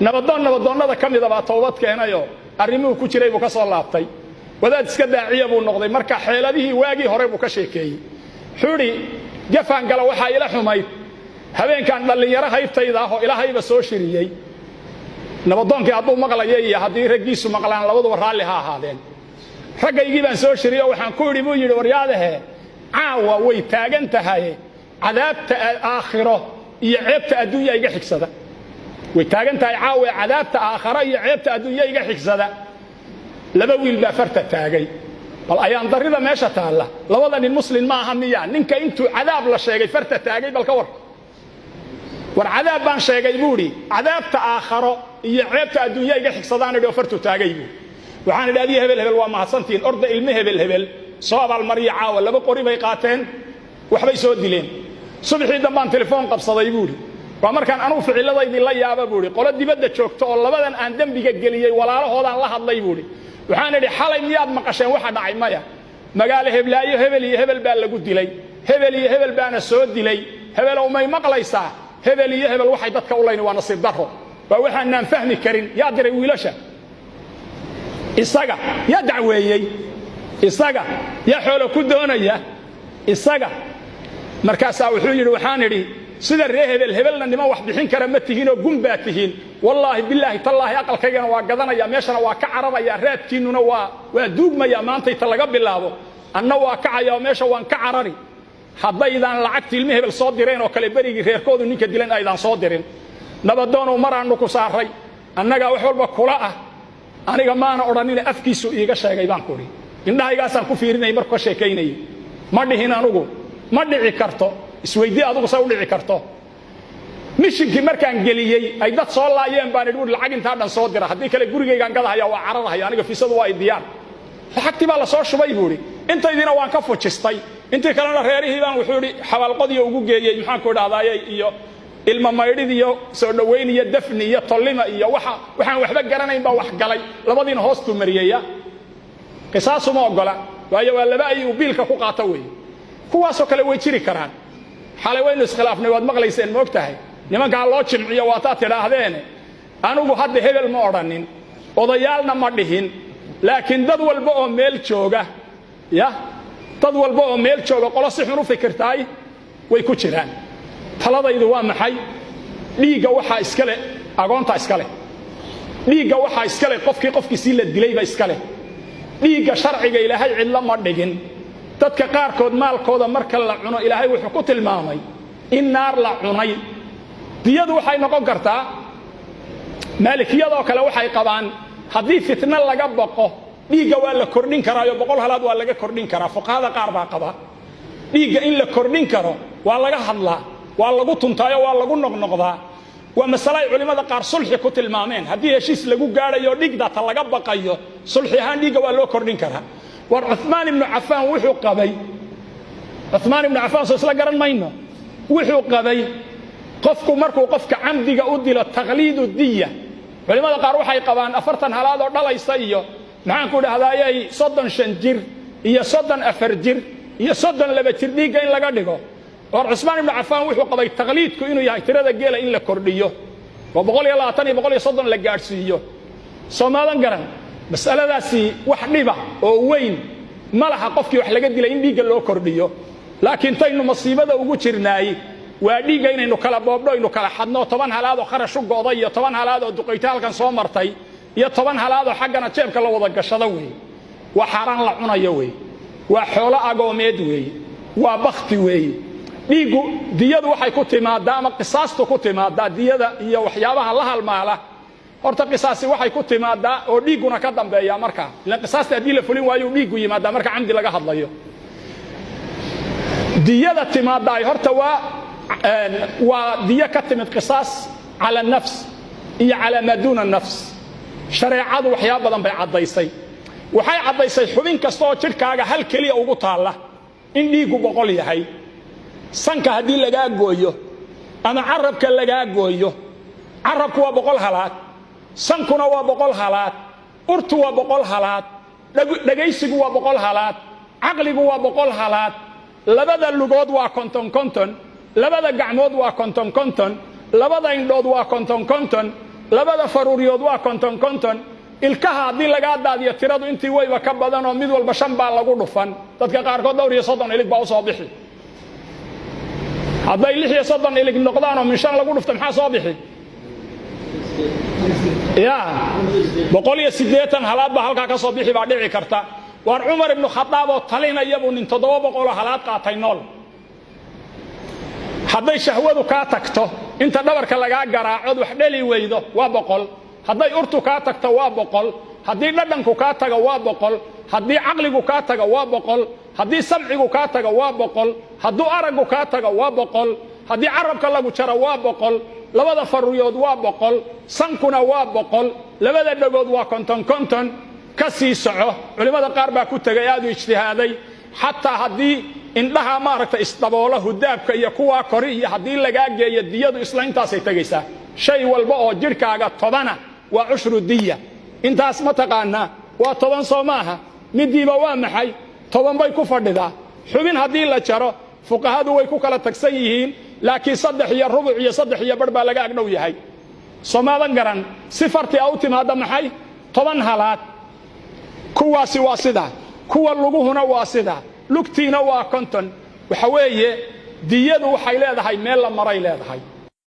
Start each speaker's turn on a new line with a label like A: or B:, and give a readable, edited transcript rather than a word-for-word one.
A: nabadoonnada ka mid ah toobad keenayo arrimuhu ku jiray buu ka soo laabtay wadaad iska daaciya buu noqday marka xeeladihii waagii hore buu ka sheekeeyay xuri jafaan gala waxa ila xumayd habeenkan dhalinyaro haybtayda ah oo ilaahayba soo shiriyay nabadoonkii hadduu maqlayay iyo haddii raggiisu maqlaan labaduba raalli ha ahaadeen raggaygii baan soo shiriyay waxaan ku yidhi buu yidhi waryaadahe caawa way taagan tahay cadaabta aakhiro iyo ceebta adduunya iga xigsada way taagan tahay caawa cadaabta aakhiro iyo ceebta adduunya iga xigsada laba wiil baa farta taagay bal ayaan darida meesha taala labada nin muslim ma aha miya ninka intuu cadaab la sheegay farta taagay bal ka war cadaab baan sheegay buuri cadaabta aakhiro iyo ceebta adduunya iga xigsadaan oo fartu taagay waxaan idhaadii hebel waa mahadsantiin orda ilmi hebel soo abaal mariya caawa laba qori bay qaateen waxbay soo dileen subaxii dambaan telefoon qabsaday buuri waa markaan anu ficiladaydii la yaaba buuri qolo dibadda joogto oo labadan aan dambiga geliyay walaalahoodaan la hadlay buuri waxaan idhi xalay miyaad maqasheen waxa dhacay maya magaalo heblaayo hebel iyo hebel baa lagu dilay hebel iyo hebel baana soo dilay hebelow may maqlaysaa hebel iyo hebel waxay dadka u leeyeen waa nasiib darro waa waxaan fahmi karin yaa diray wiilasha isaga yaa dacweeyay isaga yaa xoolo ku doonaya isaga markaas wuxuu yiri waxaan idhi sida ree hebelna nima wax bixin kara ma tihiin oo gumba tihiin wallahi billahi tallahi aqalkaygana waa gadanaya meeshana waa ka cararaya raadkiinuna waa duugmaya maanta inta laga bilaabo anna waa kacaya meesha waan ka carari haddaydan lacagtii ilmi hebel soo direen oo kale barigii reerkoodu ninka dilan aydan soo dirin nabadoon maraanu ku saaray annaga wax walba kula ah aniga maana oranina afkiisu iiga sheegay baan ku ri indhahaygaasaan ku fiirinay markuu sheekaynay ma dhihin anugu ma dhici karto isweydii adugu soo dhici karto mishinkii markaan geliyay ay dad soo laayeen baan idhi lacag inta dhan soo dira hadii kale gurigaygan gadahaya waa cararaya aniga fiisadu waa idiyaan lacagtii baa la soo shubay buuri intaydina waan ka fujistay intii kalena reerihii baan wuxuu yiri xawaalqodiyo ugu geeyay maxaan ku dhaadayay iyo ilma maydhid iyo soo dhaweyn iyo dafni iyo tolima iyo waxaan waxba garanayn baa wax galay labadiina hoostu mariyaya qisaasu ma ogola waayo waa laba ay biilka ku qaata weey kuwaasoo kale way jiri karaan xalay waynu iskhilaafnay waad maqlayseen moogtahay nimanka loo jimciyo waa taa tidhaahdeen anigu hadda hebel ma odhanin odayaalna ma dhihin laakiin dad walba oo meel jooga dad walba oo meel jooga qolo si xun u fikirtay way ku jiraan taladaydu waa maxay dhiiga waxa iskale agoonta iskale dhiiga waxa iskale qofkii si la dilay ba iskale dhiiga sharciga ilaahay cid lama dhigin dadka qaarkood maalkooda marka la cuno ilaahay wuxuu ku tilmaamay in naar la cunay diyadu waxay noqon kartaa maalikiyadoo kale waxay qabaan haddii fitna laga baqo dhiiga waa la kordhin karaa iyo 100 halaad waa laga kordhin karaa fuqahaada qaar baa qaba dhiiga in la kordhin karo waa laga hadlaa waa lagu tuntaayo waa lagu noqnoqdaa waa mas'ala culimada qaar sulxi ku tilmaameen haddii heshiis lagu gaarayo dhigdata laga baqayo sulxi ahaan dhiiga waa loo kordhin karaa war Uthman ibn Affan wuxuu qabay Uthman ibn Affan soo isla garan mayno wuxuu qabay qofku markuu qofka camdiga u dilo taqliidu diya culimada qaar waxay qabaan 40 halaad oo dhalaysa iyo maxaan ku dhahdayay 35 jir iyo 34 jir iyo 32 jir dhiiga in laga dhigo war Uthman ibn Affan wuxuu qabay taqliidku inuu yahay tirada geela in la kordhiyo oo 120 iyo 130 la gaarsiiyo Soomaalian garan mas'aladaasi wax dhiba oo weyn malaha qofkii wax laga dilay in dhiiga loo kordhiyo laakiin taynu masiibada ugu jirnaay waa dhiiga inaynu kala boobdo inuu kala xadno 10 halaad oo kharash u gooday iyo 10 halaad oo duqeytaalkan soo martay iyo 10 halaad oo xaggana jeebka la wada gashada weey waa xaraan la cunayo weey waa xoolo agoomeed weey waa bakhti weey dhiigu diyadu waxay ku timaadaa ama qisaastu ku timaadaa diyada iyo waxyaabaha la halmaala horta qisaasi waxay ku timaadaa oo dhiiguna ka dambeeya marka la qisaasta hadii la fulin waayo dhiigu yimaada marka camdi laga hadlayo diyada timaadaa horta waa diya ka timid qisaas ala nafs iyo ala maduna nafs shariicadu waxyaabo badan bay cadaysay waxay cadaysay xubin kasta oo jirkaaga hal kaliya ugu taala in dhiigu 100 yahay sanka hadii laga gooyo ama carabka laga gooyo carabku waa 100 halaad sankuna waa 100 halaad urtu waa 100 halaad dhagaysigu waa 100 halaad aqligu waa 100 halaad labada lugood waa konton labada gacmood waa konton labada indhood waa konton labada faruuriyood waa konton konton ilkaha haddii lagaa daadiyo tiradu intii wayba ka badan oo mid walba 5 baa lagu dhufan dadka qaarkood 30 ilig baa u soo bixi hadday 30 ilig noqdaan oo min 5 lagu dhufto maxaa soo bixi ya 180 halaad baa halka ka soo bixi baa dhici karta war Umar ibn Khattab oo talinaya buu nin 700 halaad qaatay nool hadday shahwadu ka tagto inta dhabarka laga garaaco wax dhali weydo waa 100 hadday urtu ka tagto waa 100 haddii dhadhanku ka tago waa 100 haddii aqligu ka tago waa 100 haddii samcigu ka tago waa 100 hadduu aragu ka tago waa 100 haddii carabka lagu jaro waa 100 labada faruuriyood waa 100 sankuna waa 100 labada dhagood waa konton konton ka sii soco culimada qaar baa ku tagay aad u ijtihaaday hatta haddii indhaha maaragta isdaboolo hudaabka iyo kuwa kori iyo haddii laga geeyo diyadu isla intaasay tagaysaa shay walba oo jirkaaga 10 waa 10 diya intaas ma taqaana waa 10 Soomaha midiiba waa maxay 10 bay ku fadhidaa xubin haddii la jaro fuqahadu way ku kala tagsan yihiin laakiin 3 iyo rubuc iyo 3 iyo bar baa laga agdhow yahay Soomaalian garan sifarti au timaada maxay 10 halaad kuwaasi waa sida kuwa luguhuna waa sida lugtiina waa konton waxa weeye diyadu waxay leedahay meel la maray leedahay